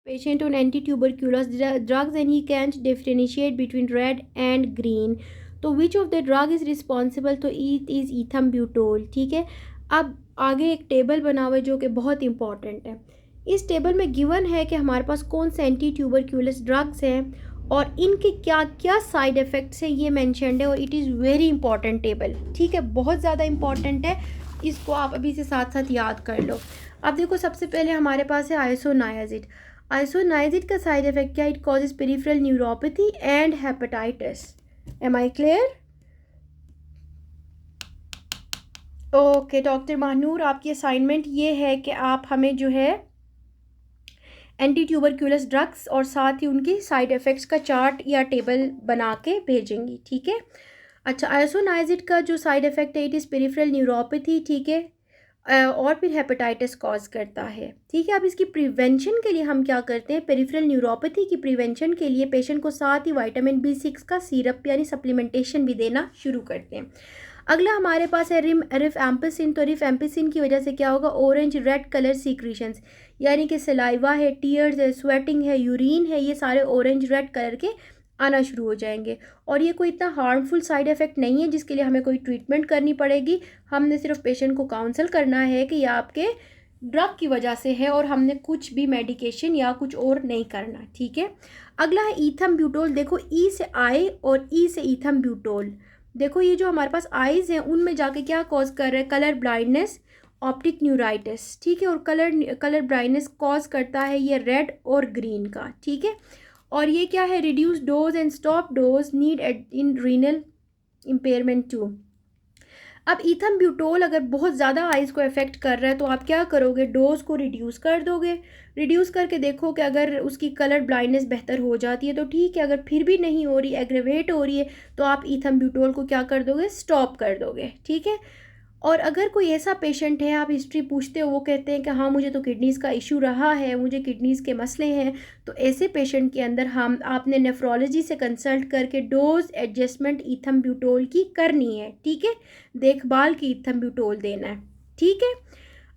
patient on anti-tuberculous drugs and he can't differentiate between red and green. तो which of the drug is responsible? तो it is ethambutol. ठीक है, अब आगे एक टेबल बना हुआ है जो कि बहुत इंपॉर्टेंट है. इस टेबल में गिवन है कि हमारे पास कौन से एंटी ट्यूबरक्यूलस ड्रग्स हैं और इनके क्या क्या साइड इफ़ेक्ट्स हैं, ये मैंशनड है. और it is very important table. ठीक है, बहुत ज़्यादा इंपॉर्टेंट है, इसको आप अभी से साथ साथ याद कर लो. अब देखो, सबसे पहले हमारे पास है आइसोनायाजिड. आइसोनायाजिड का साइड इफ़ेक्ट क्या? It causes peripheral neuropathy and hepatitis. Am I clear? Okay doctor Mahnoor, आपकी असाइनमेंट ये है कि आप हमें जो है एंटी ट्यूबरक्यूलस ड्रग्स और साथ ही उनकी साइड इफ़ेक्ट्स का चार्ट या टेबल बना के भेजेंगी. ठीक है. अच्छा, आइसोनाइजिड का जो साइड इफ़ेक्ट है, इट इज़ पेरिफेरल न्यूरोपैथी. ठीक है, और फिर हेपेटाइटिस कॉज करता है. ठीक है, अब इसकी प्रिवेंशन के लिए हम क्या करते हैं? पेरिफेरल न्यूरोपैथी की प्रिवेंशन के लिए पेशेंट को साथ ही विटामिन B6 का सिरप यानी सप्लीमेंटेशन भी देना शुरू करते हैं. अगला हमारे पास है रिफएम्पिसिन. तो रिफएम्पिसिन की वजह से क्या होगा? ऑरेंज रेड कलर सीक्रीशंस, यानी कि सलाइवा है, टीयर्स है, स्वेटिंग है, यूरिन है, ये सारे ऑरेंज रेड कलर के आना शुरू हो जाएंगे. और ये कोई इतना हार्मफुल साइड इफ़ेक्ट नहीं है जिसके लिए हमें कोई ट्रीटमेंट करनी पड़ेगी. हमने सिर्फ पेशेंट को काउंसल करना है कि यह आपके ड्रग की वजह से है और हमने कुछ भी मेडिकेशन या कुछ और नहीं करना. ठीक है. अगला है ईथम्ब्यूटोल. देखो, ई से आई और ई से ईथम्ब्यूटोल. देखो, ये जो हमारे पास आइज़ हैं उनमें जाके क्या कॉज कर रहा है? Colour blindness, optic neuritis. ठीक है, और कलर ब्लाइंडनेस कॉज करता है ये रेड और ग्रीन का. ठीक है, और ये क्या है? Reduce dose and stop dose need in renal impairment too. अब ईथम्ब्यूटोल अगर बहुत ज़्यादा आइज़ को अफेक्ट कर रहा है तो आप क्या करोगे? डोज़ को रिड्यूस कर दोगे. रिड्यूस करके देखो कि अगर उसकी कलर ब्लाइंडनेस बेहतर हो जाती है तो ठीक है, अगर फिर भी नहीं हो रही, एग्रेवेट हो रही है, तो आप ईथम्ब्यूटोल को क्या कर दोगे? स्टॉप कर दोगे. ठीक है. और अगर कोई ऐसा पेशेंट है, आप हिस्ट्री पूछते हो, वो कहते हैं कि हाँ मुझे तो किडनीज़ का इशू रहा है, मुझे किडनीज़ के मसले हैं, तो ऐसे पेशेंट के अंदर हम आपने नेफ्रोलॉजी से कंसल्ट करके डोज एडजस्टमेंट ईथम्ब्यूटोल की करनी है. ठीक है, देखभाल की ईथम्ब्यूटोल देना है. ठीक है.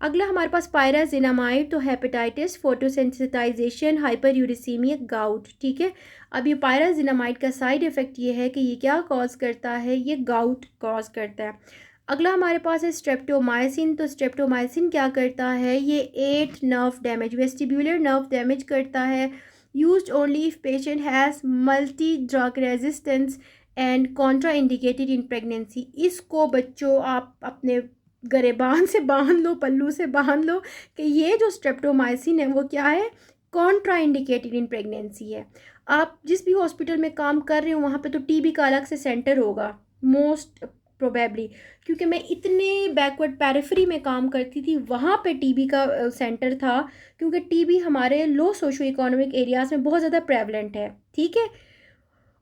अगला हमारे पास पायराजिनामाइड. तो hepatitis, photosensitisation, hyper uricaemia, gout. ठीक है. अब ये पायराजिनामाइड का साइड इफ़ेक्ट ये है कि ये क्या कॉज करता है? ये गाउट कॉज करता है. अगला हमारे पास है स्ट्रेप्टोमाइसिन. तो स्ट्रेप्टोमाइसिन क्या करता है? ये 8 nerve damage, vestibular nerve damage करता है. Used only if patient has multi drug resistance and Contra indicated in pregnancy. इसको बच्चों आप अपने गरेबान से बांध लो, पल्लू से बांध लो कि ये जो स्ट्रेप्टोमाइसिन है वो क्या है? कॉन्ट्रा इंडिकेटेड इन प्रेगनेंसी है. आप जिस भी हॉस्पिटल में काम कर रहे हो वहाँ पे तो टीबी का अलग से सेंटर होगा मोस्ट प्रोबेबली, क्योंकि मैं इतने बैकवर्ड पेरिफेरी में काम करती थी, वहाँ पे टीबी का सेंटर था, क्योंकि टीबी हमारे लो सोशो इकोनॉमिक एरियाज़ में बहुत ज़्यादा प्रेवलेंट है. ठीक है,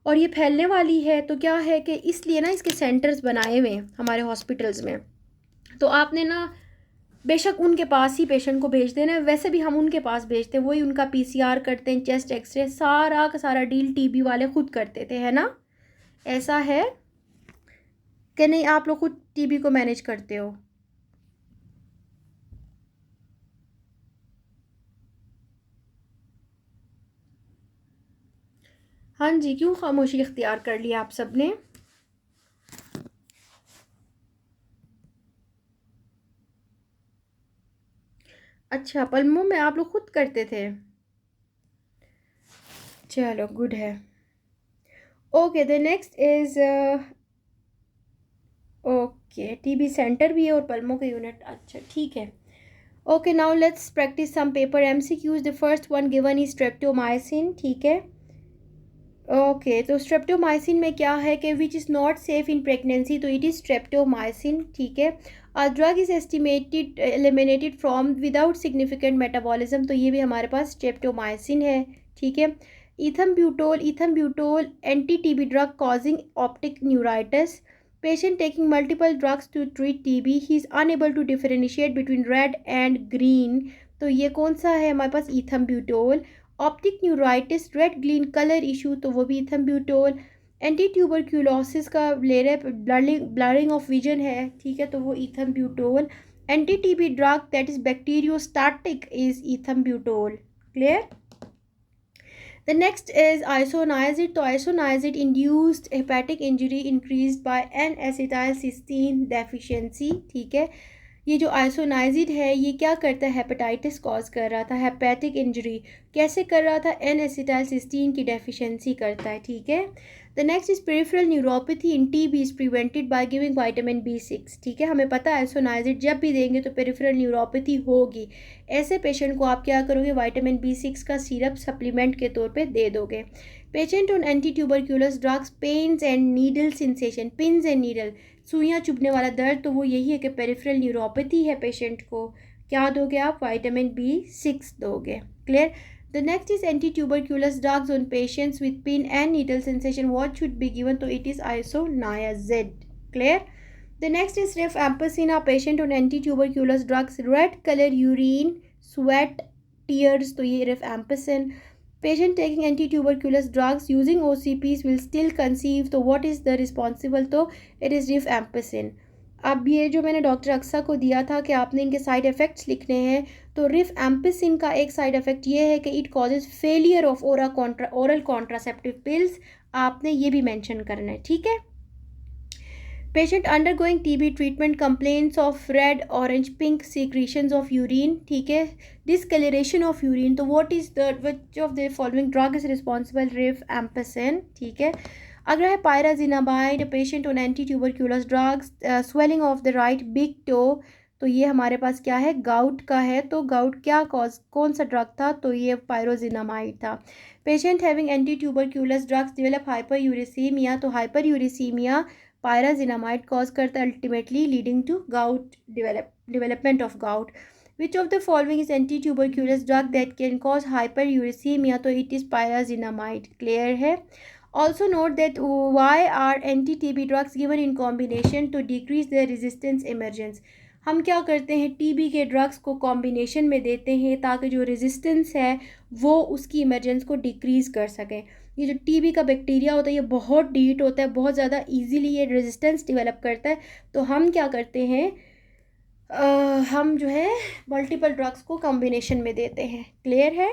और ये फैलने वाली है. तो क्या है कि इसलिए ना इसके सेंटर्स बनाए हुए हैं हमारे हॉस्पिटल्स में. तो आपने ना बेशक उनके पास ही पेशेंट को भेज देना है, वैसे भी हम उनके पास भेजते हैं, वही उनका PCR करते हैं, चेस्ट एक्सरे, सारा का सारा डील टीबी वाले खुद करते थे, है ना? ऐसा है कि नहीं? आप लोग खुद टीबी को मैनेज करते हो? हाँ जी, क्यों खामोशी इख्तियार कर लिया आप सब ने? अच्छा, पल्मों में आप लोग खुद करते थे? चलो गुड है. Okay, the next is okay, TB centre भी है और पल्मों का यूनिट. अच्छा ठीक है. Okay, now let's practise some paper MCQs. The first one given is streptomycin. ठीक है. ओके, तो स्ट्रेप्टोमाइसिन में क्या है कि which is not safe in pregnancy. तो इट इज़ स्ट्रेप्टोमाइसिन. ठीक है. A drug is estimated eliminated from without significant metabolism. तो ये भी हमारे पास स्ट्रेप्टोमाइसिन है. ठीक है. Ethambutol anti TB drug causing optic neuritis. Patient taking multiple drugs to treat TB. He is unable to differentiate between red and green. तो ये कौन सा है हमारे पास? Ethambutol. Optic neuritis, red green colour issue, तो वो भी ईथम्ब्यूटोल. एंटी ट्यूबरक्यूलोसिस का ले रहे, ब्लरिंग ऑफ विजन है. ठीक है, तो वो ethambutol. Anti TB drug that is bacteriostatic is ethambutol. Clear? The next is isoniazid. तो isoniazid induced hepatic injury increased by N acetylcysteine deficiency. ठीक है, ये जो आइसोनाइजिड है ये क्या करता है, हेपेटाइटिस कॉज कर रहा था, हेपेटिक इंजरी कैसे कर रहा था, एन एसिटाइलसिस्टीन की डेफिशिएंसी करता है। ठीक है, the next is peripheral neuropathy in TB is prevented by giving vitamin B6। ठीक है, हमें पता है आइसोनाइजिड जब भी देंगे तो पेरिफेरल न्यूरोपैथी होगी, ऐसे पेशेंट को आप क्या करोगे, विटामिन B6 का सिरप सप्लीमेंट के तौर पे दे दोगे। Patient on anti tuberculous drugs, pens and needle sensation, pins and needle, सुइयाँ चुभने वाला दर्द, तो वो यही है कि पेरिफेरल न्यूरोपैथी है पेशेंट को, क्या दोगे आप, विटामिन B6 दोगे। Clear. The next is anti tuberculous drugs on patients with pin and needle sensation, what should be given, तो it is isoniazid. Clear. The next is rifampicin, patient on anti tuberculous drugs, red colour urine, sweat, tears, तो ये रिफएम्पिसिन। Patient taking anti-tuberculous drugs using OCPs will still conceive, तो what is the responsible, तो it is rifampicin। अब ये जो मैंने doctor Aqsa को दिया था कि आपने इनके साइड इफ़ेक्ट्स लिखने हैं, तो रिफएम्पिसिन का एक साइड इफ़ेक्ट ये है कि it causes failure of oral contraceptive pills, आपने ये भी मेंशन करना है। ठीक है, patient undergoing TB treatment complaints of red orange pink secretions of urine. ठीक है, डिसकलरेशन ऑफ यूरिन, तो what is the which of the following drug is responsible, rifampicin. ठीक है, अगर है pyrazinamide, patient on anti tuberculous drugs, swelling of the right big toe, तो ये हमारे पास क्या है, गाउट का है, तो गाउट क्या कौन सा ड्रग था, तो ये पायरोजिनामाइड था। Patient having anti tuberculous drugs develop hyperuricemia, तो हाइपर यूरिसीमिया पायराजिनामाइड कॉज करता है, ultimately leading to gout, development of gout. Which of the following is anti tuberculous drug that can cause hyperuricemia, तो it is pyrazinamide. Clear है। Also note that why are anti TB drugs given in combination to decrease the resistance emergence, हम क्या करते हैं, TB के drugs को combination में देते हैं ताकि जो रेजिस्टेंस है वो उसकी इमरजेंस को डिक्रीज़ कर सकें। ये जो TB का बैक्टीरिया होता है ये बहुत डीट होता है, बहुत ज़्यादा इजीली ये रेजिस्टेंस डेवलप करता है, तो हम क्या करते हैं, हम जो है मल्टीपल ड्रग्स को कॉम्बिनेशन में देते हैं। क्लियर है।